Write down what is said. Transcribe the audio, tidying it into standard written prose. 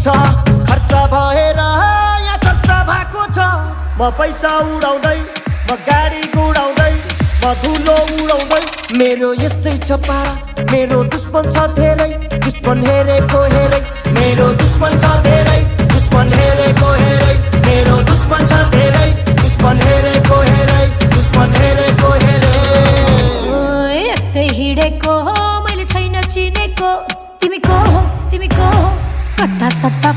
छ खर्च भएर यहाँ चर्चा भएको छ म पैसा उडाउँदै म गाडी गुडाउँदै म धुलो उडाउँदै मेरो यस्तै छ पारा मेरो दुश्मन छ धेरै दुश्मन हेरेको हेरै मेरो दुश्मन छ धेरै दुश्मन हेरेको हेरै मेरो दुश्मन छ धेरै दुश्मन हेरेको हेरै दुश्मन हेरेको हेरै यतै हिँडेको हो मैले छैन चिनेको तिमी को हो कट्टा सट्टा